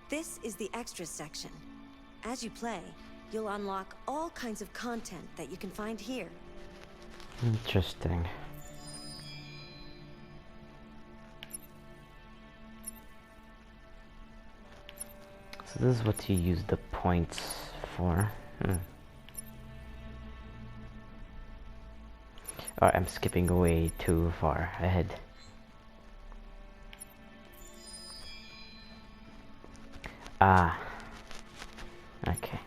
This is the extras section. As you play, you'll unlock all kinds of content that you can find here. Interesting. So this is what you use the points for. Oh, I'm skipping way too far ahead. Ah. Okay.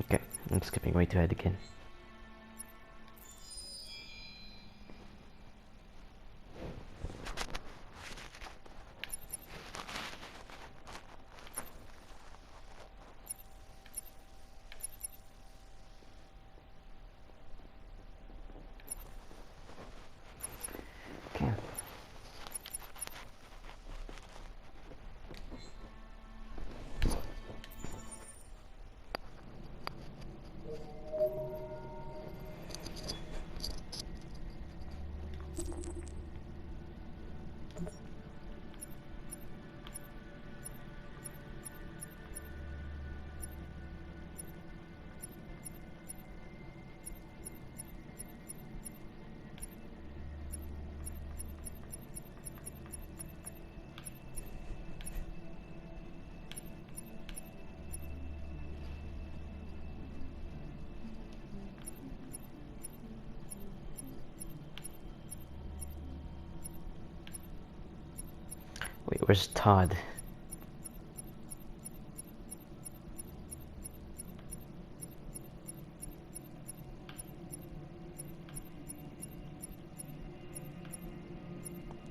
Okay, I'm skipping way too ahead again. Okay. Wait, where's Todd?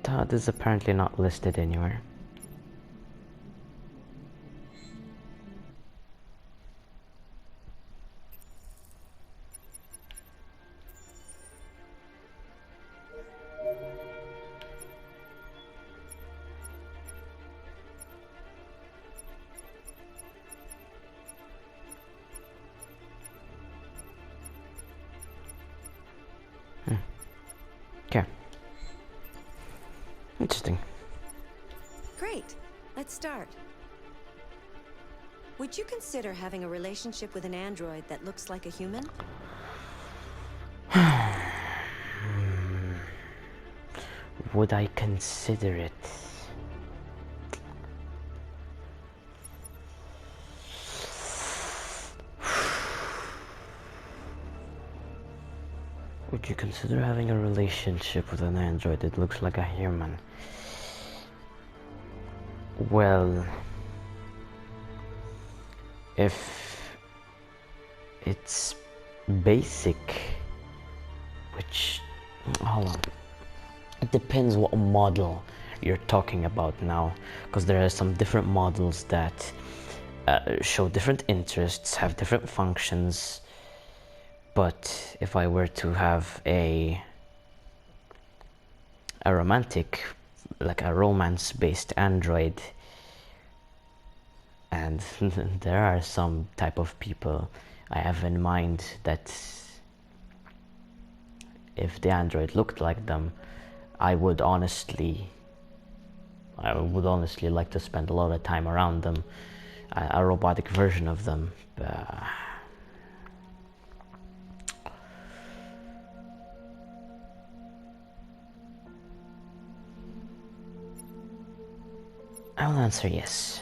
Todd is apparently not listed anywhere. Okay. Interesting. Great. Let's start. Would you consider having a relationship with an android that looks like a human? Would I consider it? Would you consider having a relationship with an android that looks like a human? Well, if it's basic, which, hold on, it depends what model you're talking about now, because there are some different models that show different interests, have different functions. But if I were to have a romantic, like a romance-based android, and there are some type of people I have in mind that if the android looked like them, I would honestly like to spend a lot of time around them, a robotic version of them. I will answer yes.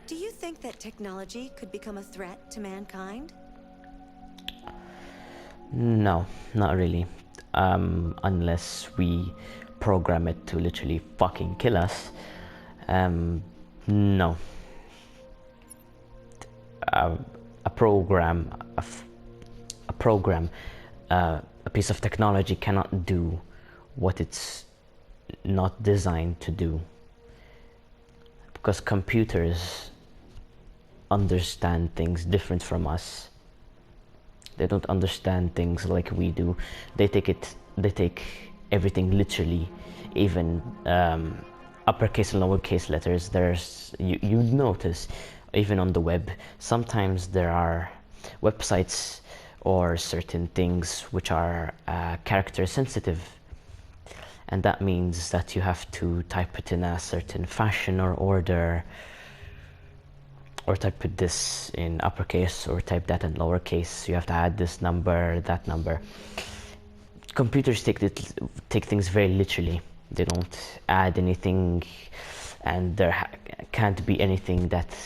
Do you think that technology could become a threat to mankind? No, not really. Unless we program it to literally fucking kill us. No. A piece of technology cannot do what it's not designed to do. Because computers understand things different from us. They don't understand things like we do. They take everything literally, even uppercase and lowercase letters. You'd notice, even on the web, sometimes there are websites or certain things which are character sensitive. And that means that you have to type it in a certain fashion or order, or type it this in uppercase or type that in lowercase. You have to add this number, that number. Computers take things very literally. They don't add anything, and there can't be anything that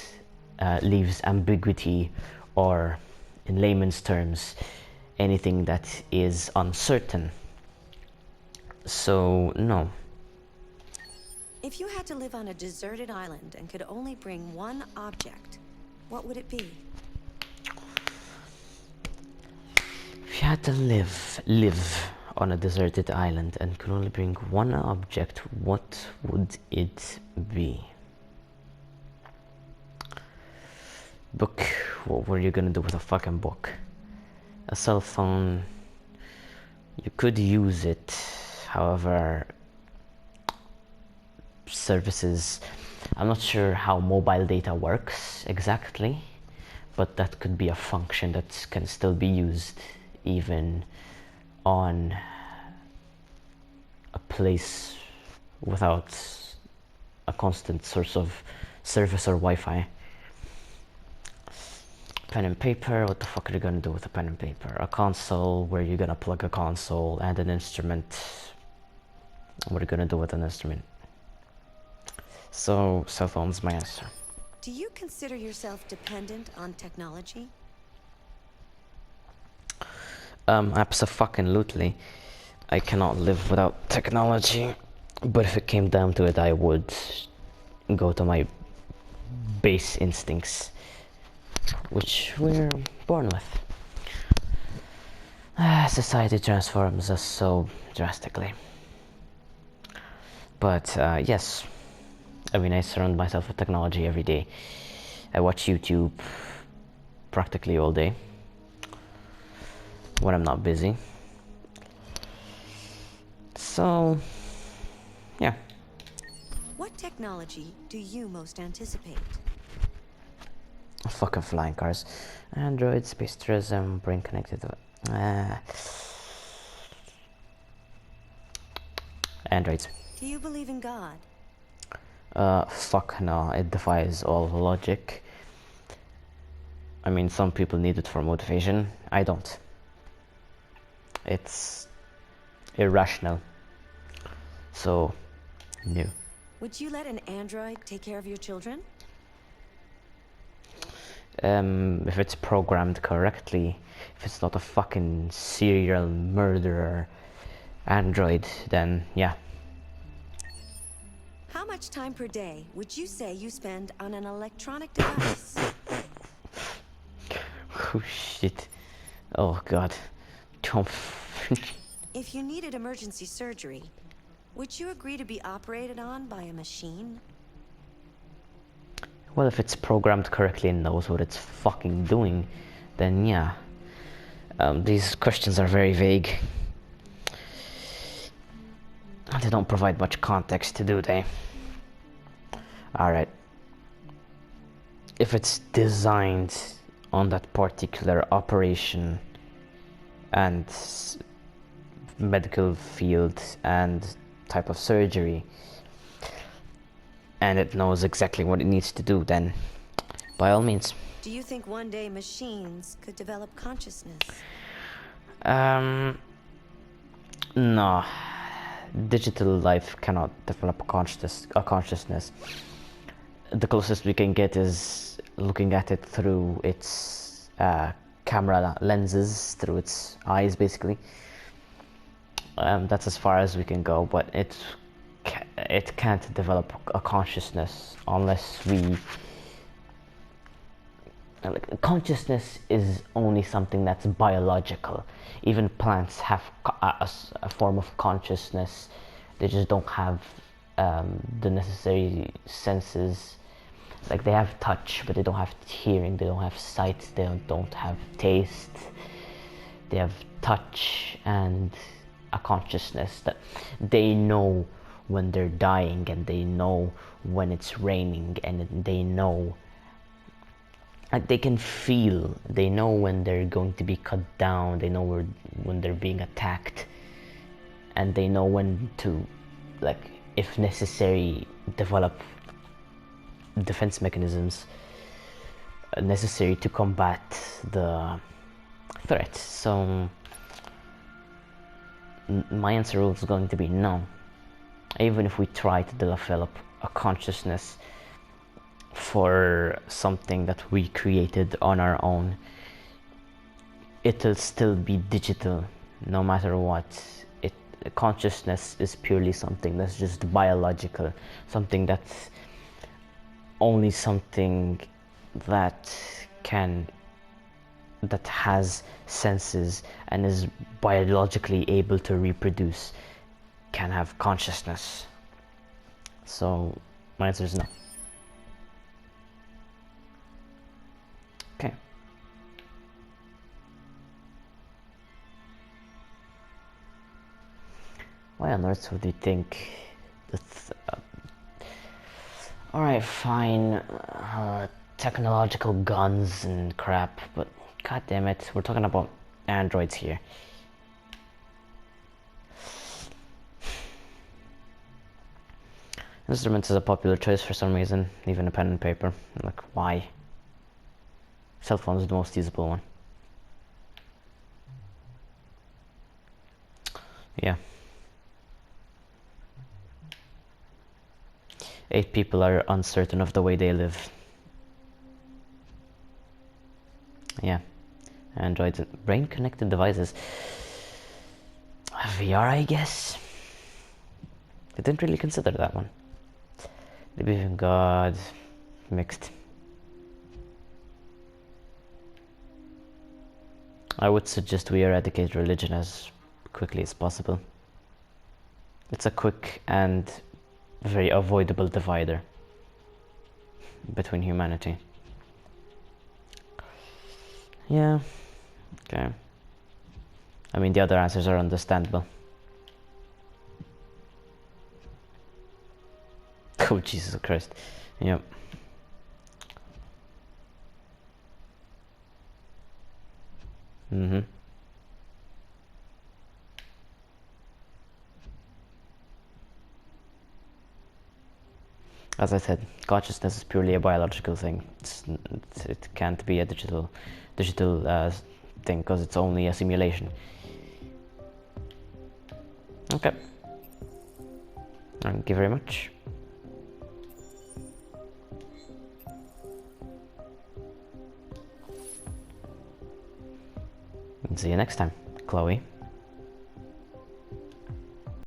leaves ambiguity, or in layman's terms, anything that is uncertain. So, no. If you had to live on a deserted island and could only bring one object, what would it be? If you had to live on a deserted island and could only bring one object, what would it be? Book. What were you gonna do with a fucking book? A cell phone. You could use it, however, services. I'm not sure how mobile data works exactly, but that could be a function that can still be used even on a place without a constant source of service or Wi-Fi. Pen and paper, what the fuck are you gonna do with a pen and paper? A console, where you're gonna plug a console, and an instrument. What are you gonna do with an instrument? So, cell phone's my answer. Do you consider yourself dependent on technology? Abso-fucking-lutely. I cannot live without technology, but if it came down to it, I would go to my base instincts, which we're born with. Society transforms us so drastically. But yes, I mean, I surround myself with technology every day. I watch YouTube practically all day when I'm not busy. So, yeah. What technology do you most anticipate? Fucking flying cars. Android, space tourism, brain connected. Androids. Do you believe in God? Fuck no, it defies all logic. I mean, some people need it for motivation. I don't. It's irrational. So, no. Would you let an android take care of your children? If it's programmed correctly, if it's not a fucking serial murderer android, then yeah. How much time per day would you say you spend on an electronic device? Oh shit. Oh god. Don't. If you needed emergency surgery, would you agree to be operated on by a machine? Well, if it's programmed correctly and knows what it's fucking doing, then yeah. These questions are very vague. They don't provide much context, do they? Alright. If it's designed on that particular operation and medical field and type of surgery, and it knows exactly what it needs to do, then by all means. Do you think one day machines could develop consciousness? No. Digital life cannot develop a consciousness. The closest we can get is looking at it through its camera lenses, through its eyes, basically. That's as far as we can go, but it can't develop a consciousness unless we... Consciousness is only something that's biological. Even plants have a form of consciousness. They just don't have the necessary senses. Like, they have touch, but they don't have hearing. They don't have sight. They don't have taste. They have touch and a consciousness that they know when they're dying, and they know when it's raining, and they know like they can feel, they know when they're going to be cut down, they know when they're being attacked, and they know when to, like, if necessary, develop defense mechanisms necessary to combat the threat. So my answer is going to be no. Even if we try to develop a consciousness for something that we created on our own, it'll still be digital no matter what. Consciousness is purely something that's just biological, something that's only something that has senses and is biologically able to reproduce, can have consciousness. So my answer is no. Okay. Why on earth would you think that alright, fine, technological guns and crap, but god damn it, we're talking about androids here. Instruments is a popular choice for some reason, even a pen and paper. Like, why? Cell phone is the most usable one. Yeah. 8 people are uncertain of the way they live. Yeah. Androids and brain connected devices. VR, I guess. I didn't really consider that one. The belief in God, mixed. I would suggest we eradicate religion as quickly as possible. It's a quick and very avoidable divider between humanity. Yeah, okay. I mean, the other answers are understandable. Oh, Jesus Christ. Yep. As I said, consciousness is purely a biological thing. It can't be a digital thing because it's only a simulation. Okay. Thank you very much. See you next time, Chloe.